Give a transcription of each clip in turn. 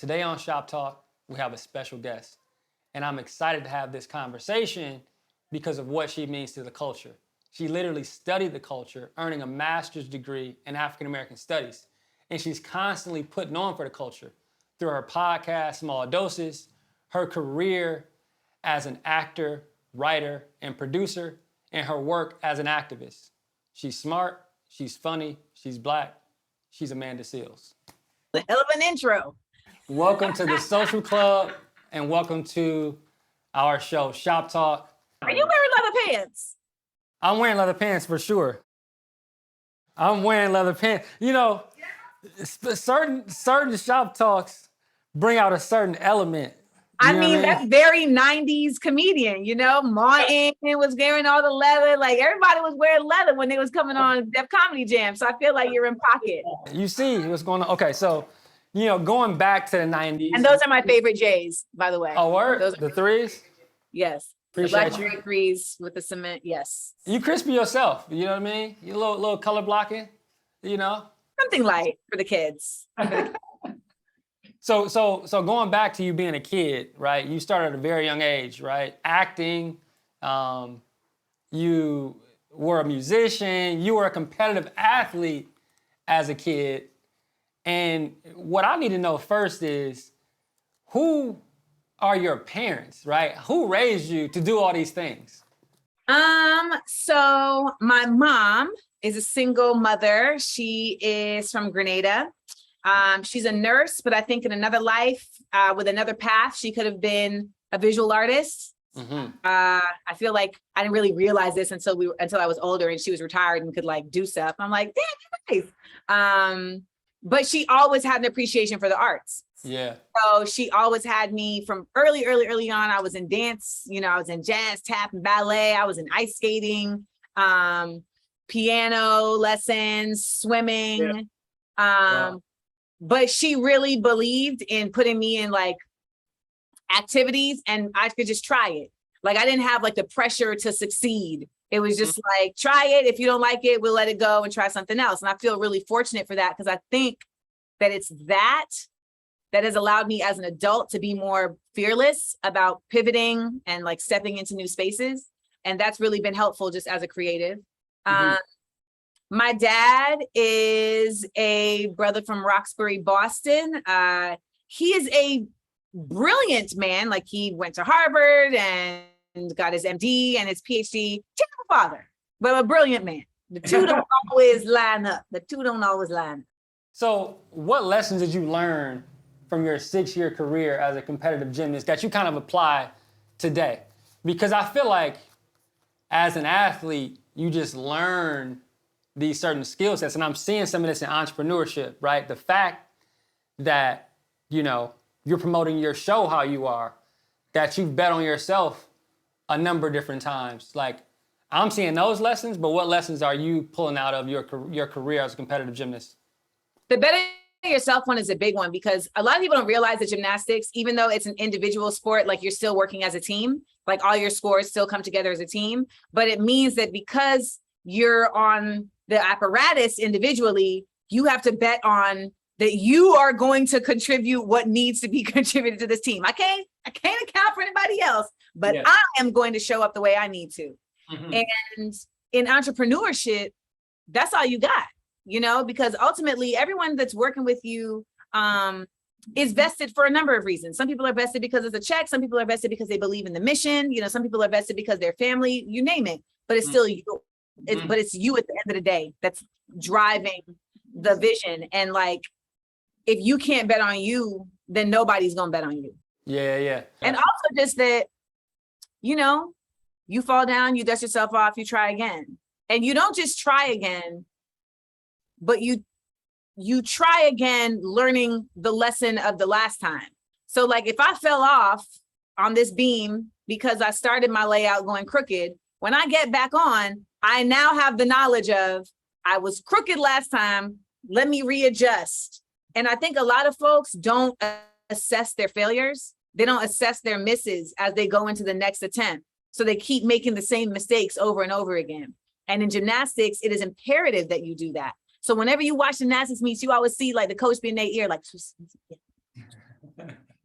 Today on Shop Talk, we have a special guest, and I'm excited to have this conversation because of what she means to the culture. She literally studied the culture, earning a master's degree in African American studies, and she's constantly putting on for the culture through her podcast, Small Doses, her career as an actor, writer, and producer, and her work as an activist. She's smart, she's funny, she's Black, she's Amanda Seales. The hell of an intro. Welcome to the Social Club, and welcome to our show, Shop Talk. Are you wearing leather pants? I'm wearing leather pants for sure. I'm wearing leather pants. You know, certain Shop Talks bring out a certain element. I mean, that's very 90s comedian, you know? Martin was wearing all the leather. Like, everybody was wearing leather when they was coming on Def Comedy Jam. So I feel like you're in pocket. You see what's going on. Okay, so, you know, going back to the 90s. And those are my favorite J's, by the way. Oh, word? Those the threes? Yes. Appreciate the you. black threes with the cement, yes. You crispy yourself, you know what I mean? You little color blocking, you know? Something light for the kids. So going back to you being a kid, right? You started at a very young age, right? Acting, you were a musician, you were a competitive athlete as a kid. And what I need to know first is, who are your parents, right? Who raised you to do all these things? So my mom is a single mother. She is from Grenada. She's a nurse, but I think in another life, with another path, she could have been a visual artist. Mm-hmm. I feel like I didn't really realize this until I was older and she was retired and could like do stuff. I'm like, damn, you're nice. But she always had an appreciation for the arts. Yeah. So she always had me from early on. I was in dance, you know, I was in jazz, tap, and ballet. I was in ice skating, piano lessons, swimming. Yeah. Wow. But she really believed in putting me in like activities and I could just try it. Like I didn't have like the pressure to succeed. It was just like, try it. If you don't like it, we'll let it go and try something else. And I feel really fortunate for that because I think that it's that has allowed me as an adult to be more fearless about pivoting and like stepping into new spaces. And that's really been helpful just as a creative. Mm-hmm. My dad is a brother from Roxbury, Boston. He is a brilliant man. Like he went to Harvard and got his MD and his PhD. Terrible father, but a brilliant man. The two don't always line up. So what lessons did you learn from your 6-year career as a competitive gymnast that you kind of apply today? Because I feel like as an athlete, you just learn these certain skill sets. And I'm seeing some of this in entrepreneurship, right? The fact that, you know, you're promoting your show how you are, that you've bet on yourself a number of different times. Like, I'm seeing those lessons, but what lessons are you pulling out of your career as a competitive gymnast? The better yourself one is a big one because a lot of people don't realize that gymnastics, even though it's an individual sport, like you're still working as a team, like all your scores still come together as a team. But it means that because you're on the apparatus individually, you have to bet on that you are going to contribute what needs to be contributed to this team. I can't account for anybody else, but yeah. I am going to show up the way I need to. Mm-hmm. And in entrepreneurship, that's all you got, you know, because ultimately everyone that's working with you is vested for a number of reasons. Some people are vested because it's a check. Some people are vested because they believe in the mission. You know, some people are vested because they're family, you name it, but it's still you. But it's you at the end of the day that's driving the vision. And like, if you can't bet on you, then nobody's gonna bet on you. Yeah. And also just that, you know, you fall down, you dust yourself off, you try again. And you don't just try again, but you try again learning the lesson of the last time. So like if I fell off on this beam because I started my layout going crooked, when I get back on, I now have the knowledge of I was crooked last time, let me readjust. And I think a lot of folks don't assess their failures. They don't assess their misses as they go into the next attempt. So they keep making the same mistakes over and over again. And in gymnastics, it is imperative that you do that. So whenever you watch gymnastics meets, you always see like the coach be in their ear, like,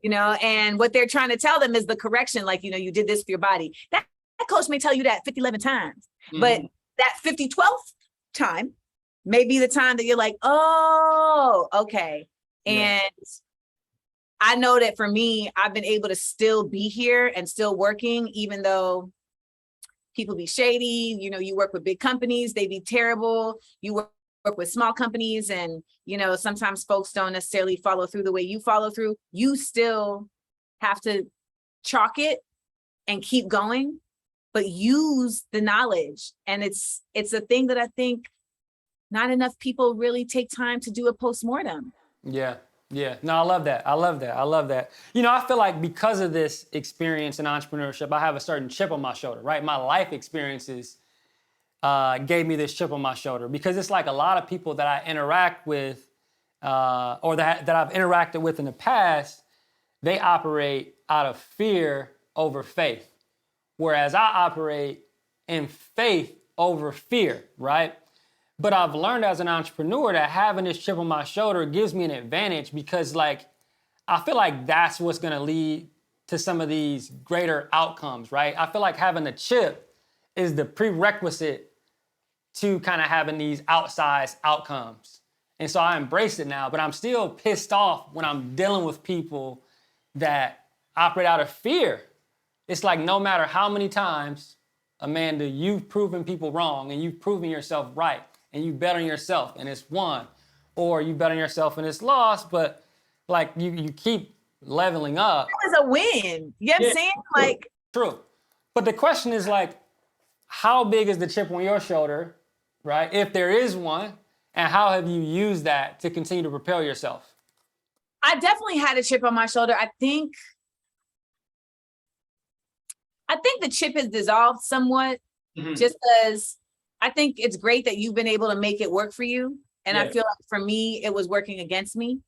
you know, and what they're trying to tell them is the correction. Like, you know, you did this for your body. That coach may tell you that 50, 11 times, but that 50, 12th time may be the time that you're like, oh, okay. And I know that for me, I've been able to still be here and still working, even though people be shady. You know, you work with big companies, they be terrible. You work with small companies, and, you know, sometimes folks don't necessarily follow through the way you follow through. You still have to chalk it and keep going, but use the knowledge. And it's a thing that I think not enough people really take time to do a postmortem. Yeah. Yeah. No, I love that. I love that. I love that. You know, I feel like because of this experience in entrepreneurship, I have a certain chip on my shoulder, right? My life experiences gave me this chip on my shoulder, because it's like a lot of people that I interact with or that I've interacted with in the past, they operate out of fear over faith, whereas I operate in faith over fear, right? But I've learned as an entrepreneur that having this chip on my shoulder gives me an advantage, because like, I feel like that's what's gonna lead to some of these greater outcomes, right? I feel like having the chip is the prerequisite to kind of having these outsized outcomes. And so I embrace it now, but I'm still pissed off when I'm dealing with people that operate out of fear. It's like, no matter how many times, Amanda, you've proven people wrong and you've proven yourself right, and you bet on yourself and it's won, or you bet on yourself and it's lost, but like you keep leveling up. It was a win. You know what I'm saying? Like, true. But the question is like, how big is the chip on your shoulder, right? If there is one, and how have you used that to continue to propel yourself? I definitely had a chip on my shoulder. I think the chip has dissolved somewhat, just because I think it's great that you've been able to make it work for you. And I feel like for me, it was working against me.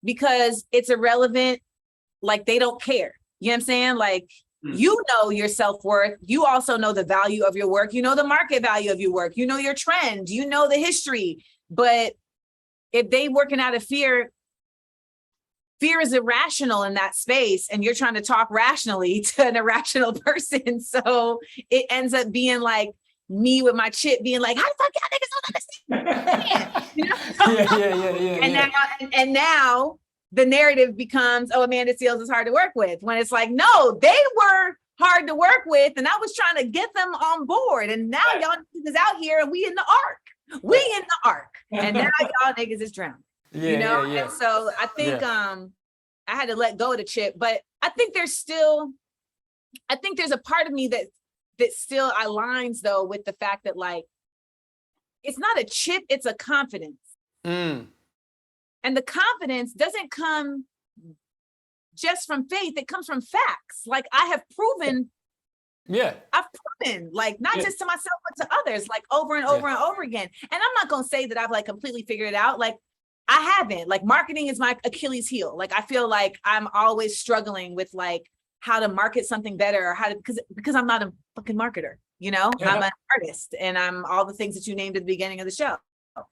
Because it's irrelevant. Like, they don't care. You know what I'm saying? Like, you know your self-worth. You also know the value of your work. You know the market value of your work. You know your trend. You know the history. But if they working out of fear is irrational in that space, and you're trying to talk rationally to an irrational person. So it ends up being like me with my chip being like, how the fuck y'all niggas don't understand? You know? And now the narrative becomes, oh, Amanda Seales is hard to work with. When it's like, no, they were hard to work with, and I was trying to get them on board. And now y'all niggas is out here, and we in the ark. We in the ark. And now y'all niggas is drowning. You know? And so I think I had to let go of the chip, but I think there's a part of me that still aligns though with the fact that, like, it's not a chip, it's a confidence. And the confidence doesn't come just from faith, it comes from facts. Like, I have proven, I've proven, like, not just to myself, but to others, like over and over and over again. And I'm not going to say that I've like completely figured it out. Like, I haven't. Like, marketing is my Achilles heel. Like, I feel like I'm always struggling with like how to market something better, or how to, because I'm not a fucking marketer, you know? I'm an artist, and I'm all the things that you named at the beginning of the show.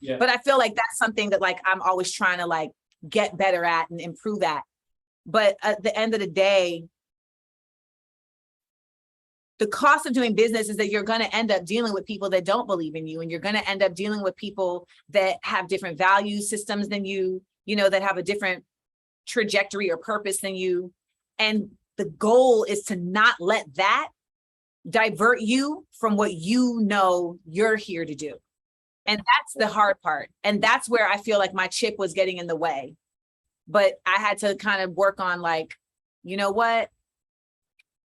But I feel like that's something that like I'm always trying to like get better at and improve at. But at the end of the day, the cost of doing business is that you're going to end up dealing with people that don't believe in you, and you're going to end up dealing with people that have different value systems than you, you know, that have a different trajectory or purpose than you. And the goal is to not let that divert you from what you know you're here to do. And that's the hard part. And that's where I feel like my chip was getting in the way. But I had to kind of work on like, you know what?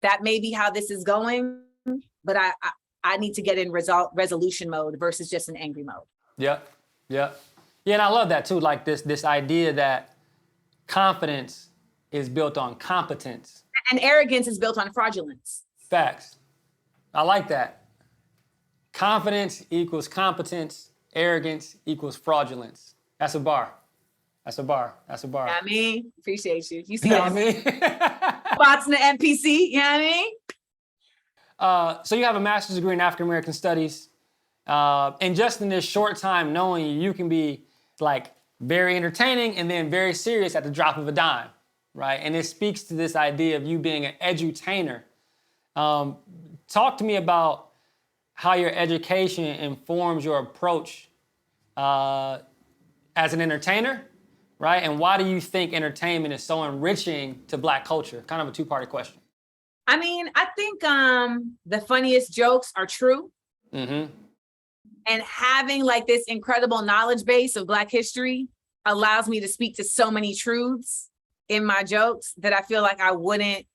That may be how this is going, but I need to get in resolution mode versus just an angry mode. Yeah, and I love that too. Like this idea that confidence is built on competence. And arrogance is built on fraudulence. Facts. I like that. Confidence equals competence. Arrogance equals fraudulence. That's a bar. That's a bar. I mean, appreciate you. You see what I mean? Bots in the NPC, you know what I mean? So you have a master's degree in African American studies. And just in this short time knowing you can be like very entertaining and then very serious at the drop of a dime, right? And it speaks to this idea of you being an edutainer. Talk to me about how your education informs your approach as an entertainer, right? And why do you think entertainment is so enriching to Black culture? Kind of a two-part question. I mean, I think the funniest jokes are true. Mm-hmm. And having like this incredible knowledge base of Black history allows me to speak to so many truths in my jokes that I feel like I wouldn't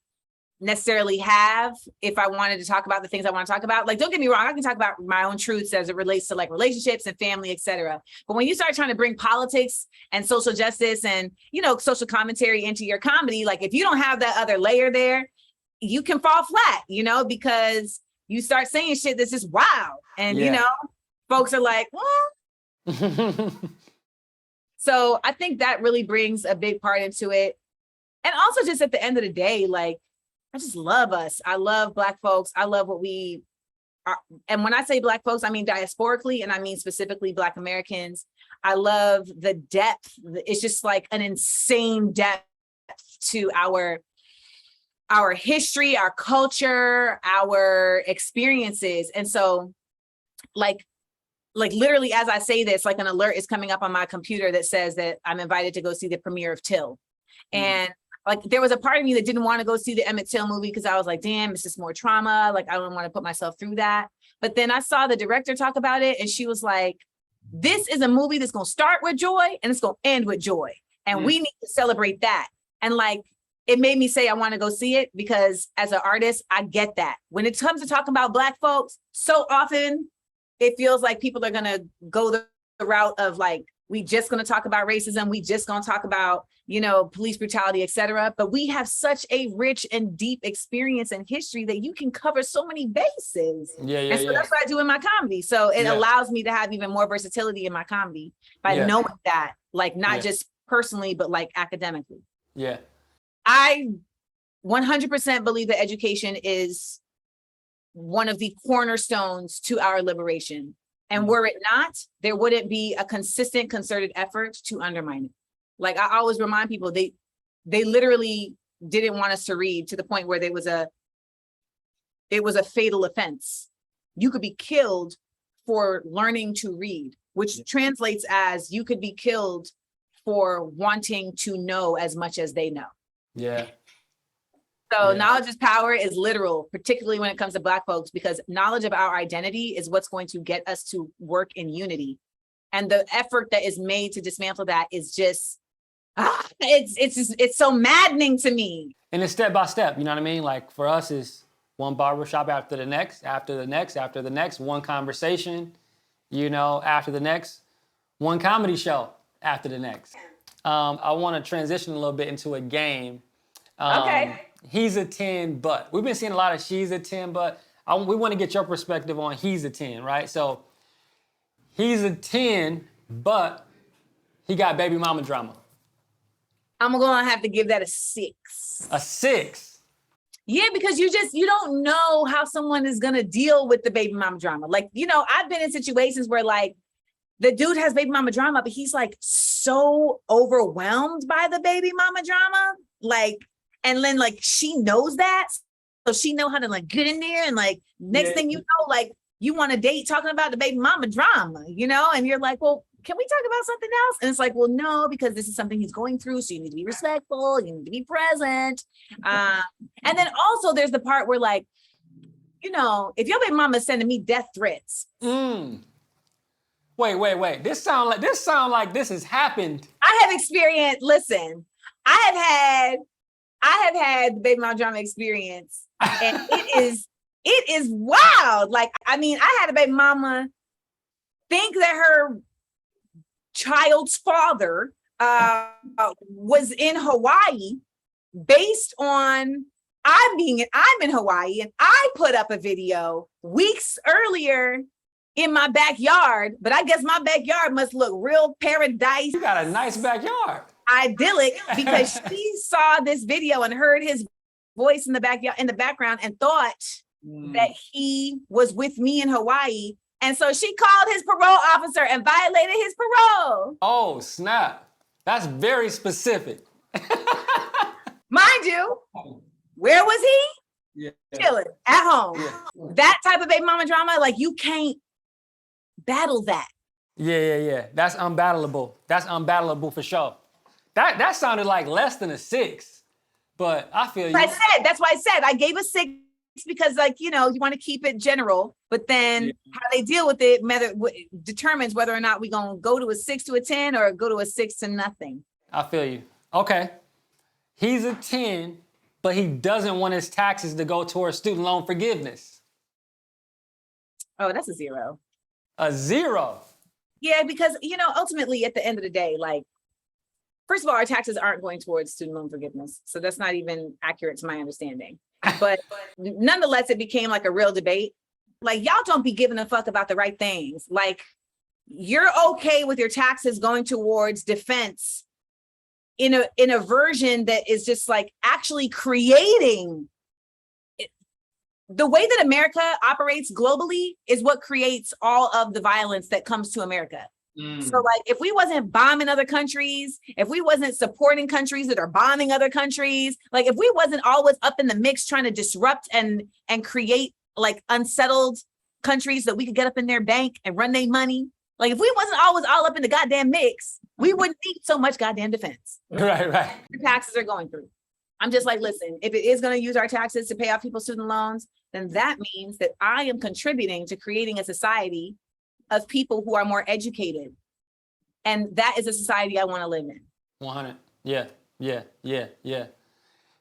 necessarily have if I wanted to talk about the things I want to talk about. Like, don't get me wrong, I can talk about my own truths as it relates to like relationships and family, etc. But when you start trying to bring politics and social justice and, you know, social commentary into your comedy, like if you don't have that other layer there, you can fall flat, you know, because you start saying shit that's just wild. And, you know, folks are like, well. So I think that really brings a big part into it. And also just at the end of the day, like, I just love us. I love Black folks. I love what we are. And when I say Black folks, I mean diasporically, and I mean specifically Black Americans. I love the depth. It's just like an insane depth to our history, our culture, our experiences. And so like literally as I say this, like an alert is coming up on my computer that says that I'm invited to go see the premiere of Till. And like, there was a part of me that didn't want to go see the Emmett Till movie because I was like, damn, it's just more trauma. Like, I don't want to put myself through that. But then I saw the director talk about it and she was like, this is a movie that's going to start with joy and it's going to end with joy. And we need to celebrate that. And like, it made me say, I want to go see it because as an artist, I get that. When it comes to talking about Black folks, so often it feels like people are going to go the route of like, we just going to talk about racism. We just going to talk about, you know, police brutality, et cetera. But we have such a rich and deep experience and history that you can cover so many bases. And so that's what I do in my comedy. So it allows me to have even more versatility in my comedy by knowing that, like, not just personally, but like academically. Yeah. I 100% believe that education is one of the cornerstones to our liberation. And were it not, there wouldn't be a consistent, concerted effort to undermine it. Like I always remind people, they literally didn't want us to read to the point where it was a fatal offense. You could be killed for learning to read, which translates as you could be killed for wanting to know as much as they know. Yeah. So knowledge is power is literal, particularly when it comes to Black folks, because knowledge of our identity is what's going to get us to work in unity. And the effort that is made to dismantle that is just, it's so maddening to me. And it's step by step, you know what I mean? Like for us, it's one barbershop after the next, after the next, after the next, one conversation, you know, after the next, one comedy show after the next. I want to transition a little bit into a game. Okay. He's a 10, but. We've been seeing a lot of she's a 10, but we want to get your perspective on he's a 10, right? So he's a 10, but he got baby mama drama. I'm going to have to give that a 6. A 6? Yeah, because you don't know how someone is going to deal with the baby mama drama. Like, you know, I've been in situations where like the dude has baby mama drama, but he's like so overwhelmed by the baby mama drama. Like, and then like she knows that, so she know how to like get in there and like next thing you know, like you want to date talking about the baby mama drama, you know, and you're like, well, can we talk about something else? And it's like, well, no, because this is something he's going through, so you need to be respectful, you need to be present. And then also there's the part where like, you know, if your baby mama is sending me death threats. Wait. This sound like this has happened. I have experienced, listen, I have had the baby mama drama experience, and it is wild. Like, I mean, I had a baby mama think that her child's father was in Hawaii based on I'm in Hawaii, and I put up a video weeks earlier in my backyard, but I guess my backyard must look real paradise. You got a nice backyard. Idyllic, because she saw this video and heard his voice in the background and thought that he was with me in Hawaii. And so she called his parole officer and violated his parole. Oh, snap. That's very specific. Mind you, where was he? Yeah. Chilling at home. Yeah. That type of baby mama drama, like you can't battle that. Yeah. That's unbattleable. That's unbattleable for sure. That sounded like less than a 6, but I feel you. That's why I said I gave a 6 because, like, you know, you want to keep it general, but then how they deal with it determines whether or not we're going to go to a 6 to a 10 or go to a 6 to nothing. I feel you. Okay. He's a 10, but he doesn't want his taxes to go towards student loan forgiveness. Oh, that's a 0. A 0? Yeah, because, you know, ultimately at the end of the day, like, first of all, our taxes aren't going towards student loan forgiveness. So that's not even accurate to my understanding. But nonetheless, it became like a real debate. Like, y'all don't be giving a fuck about the right things. Like, you're okay with your taxes going towards defense in a version that is just like actually creating it. The way that America operates globally is what creates all of the violence that comes to America. So like, if we wasn't bombing other countries, if we wasn't supporting countries that are bombing other countries, like if we wasn't always up in the mix trying to disrupt and create like unsettled countries that we could get up in their bank and run their money, like if we wasn't always all up in the goddamn mix, we wouldn't need so much goddamn defense. Right. The taxes are going through. I'm just like, listen, if it is going to use our taxes to pay off people's student loans, then that means that I am contributing to creating a society of people who are more educated. And that is a society I want to live in. 100. Yeah.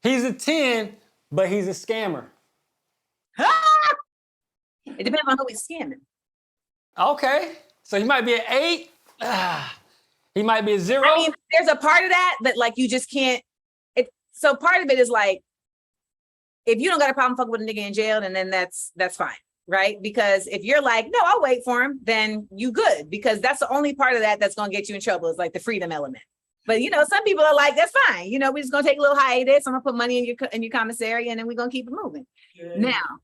He's a 10, but he's a scammer. It depends on who he's scamming. Okay. So he might be an 8. He might be a 0. I mean, there's a part of that, but like you just can't. So part of it is like, if you don't got a problem fucking with a nigga in jail, then that's fine. Right? Because if you're like, no, I'll wait for him, then you good. Because that's the only part of that that's going to get you in trouble is like the freedom element. But, you know, some people are like, that's fine. You know, we're just going to take a little hiatus. I'm going to put money in your commissary and then we're going to keep it moving. Yeah. Now,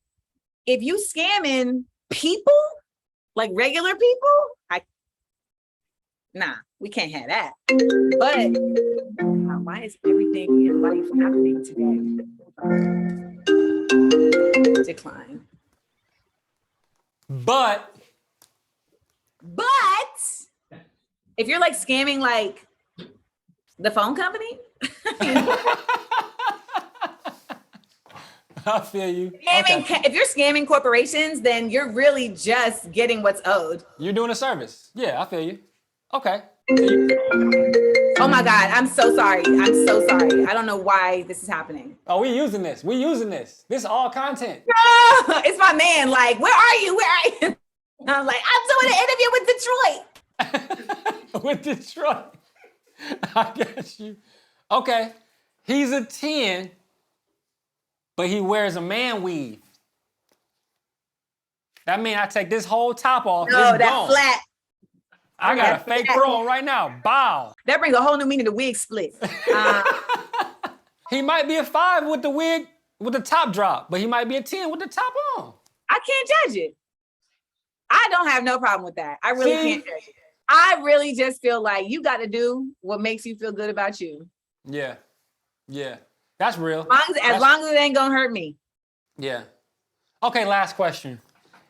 if you scamming people, like regular people, nah, we can't have that. But why is everything in life happening today? Decline. But if you're like scamming like the phone company, I feel you. If you're scamming corporations, then you're really just getting what's owed. You're doing a service. Yeah, I feel you. Okay. Oh my God, I'm so sorry. I don't know why this is happening. Oh, we using this. This is all content. It's my man. Like, where are you? I'm like, I'm doing an interview with Detroit. With Detroit. I got you. Okay. He's a 10, but he wears a man weave. That means I take this whole top off. No, that's flat. I got a fake fro on right now. Bow. That brings a whole new meaning to wig split. He might be a 5 with the wig, with the top drop, but he might be a 10 with the top on. I can't judge it. I don't have no problem with that. I really can't judge it. I really just feel like you got to do what makes you feel good about you. Yeah. That's real. As long as it ain't gonna hurt me. Yeah. Okay, last question.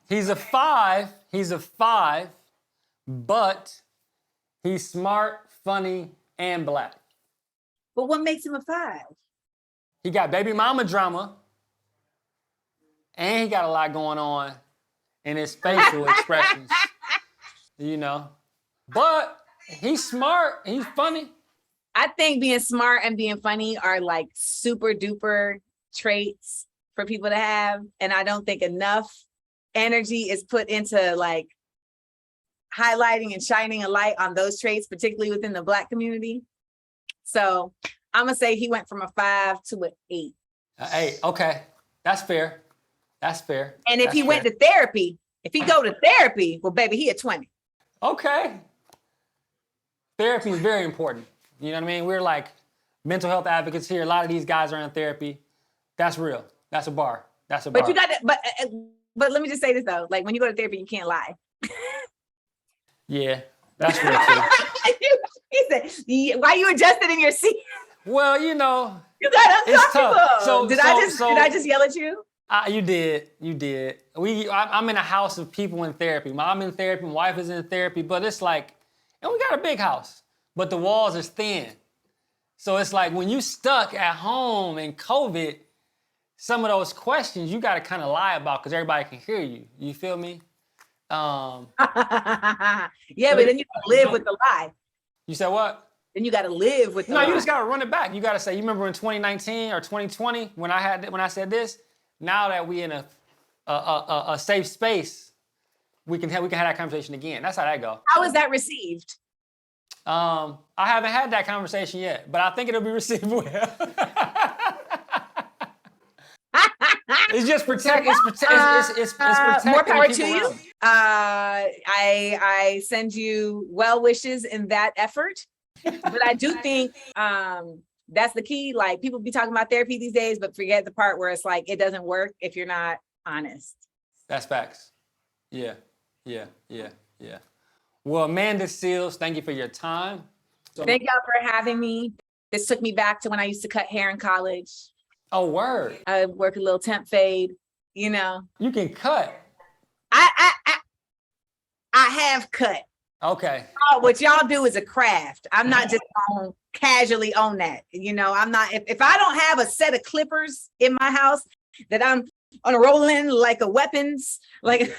He's a 5, but he's smart, funny, and black. But what makes him a 5? He got baby mama drama, and he got a lot going on in his facial expressions, you know. But he's smart, he's funny. I think being smart and being funny are like super duper traits for people to have. And I don't think enough energy is put into like highlighting and shining a light on those traits, particularly within the Black community. So I'm gonna say he went from a 5 to an 8. 8, okay. That's fair. And if he went to therapy, if he go to therapy, well, baby, he a 20. Okay. Therapy is very important. You know what I mean? We're like mental health advocates here. A lot of these guys are in therapy. That's real. That's a bar. But you got to, but let me just say this though. Like when you go to therapy, you can't lie. Yeah, that's real too. He said, why you adjusted in your seat? Well, you know, You got it's uncomfortable. tough. So Did I just yell at you? You did. I'm in a house of people in therapy. I'm in therapy, my wife is in therapy, but it's like, and we got a big house, but the walls are thin. So it's like when you stuck at home in COVID, some of those questions you got to kind of lie about because everybody can hear you. You feel me? Yeah, but then you gotta live with the lie. You said what? Then you got to live with the lie. You just got to run it back. You got to say, you remember in 2019 or 2020 when I said this? Now that we in a safe space, we can have that conversation again. That's how that go. How was that received? I haven't had that conversation yet, but I think it'll be received well. It's just it's protecting more power people to you. around me. I send you well wishes in that effort, but I do think that's the key. Like people be talking about therapy these days, but forget the part where it's like it doesn't work if you're not honest. That's facts. Yeah. Well, Amanda Seals, thank you for your time. Thank y'all for having me. This took me back to when I used to cut hair in college. Oh, word. I work a little temp fade, you know. You can cut. I have cut. Okay. Oh, what y'all do is a craft. I'm not just on casually on that. You know, I'm not, if I don't have a set of clippers in my house that I'm on a rolling like a weapons, like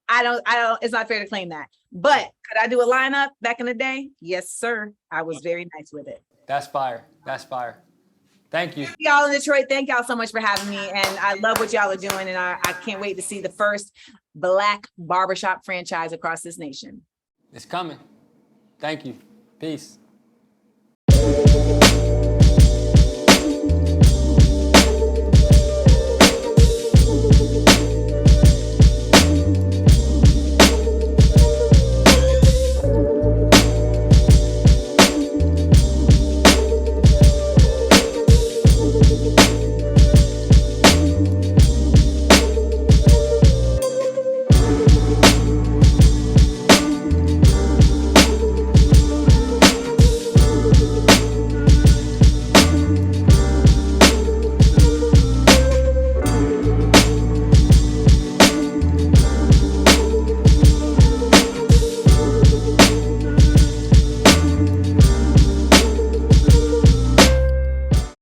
I don't, it's not fair to claim that. But could I do a lineup back in the day? Yes, sir. I was very nice with it. That's fire. Thank you. Y'all in Detroit, thank y'all so much for having me. And I love what y'all are doing. And I can't wait to see the first Black barbershop franchise across this nation. It's coming. Thank you. Peace.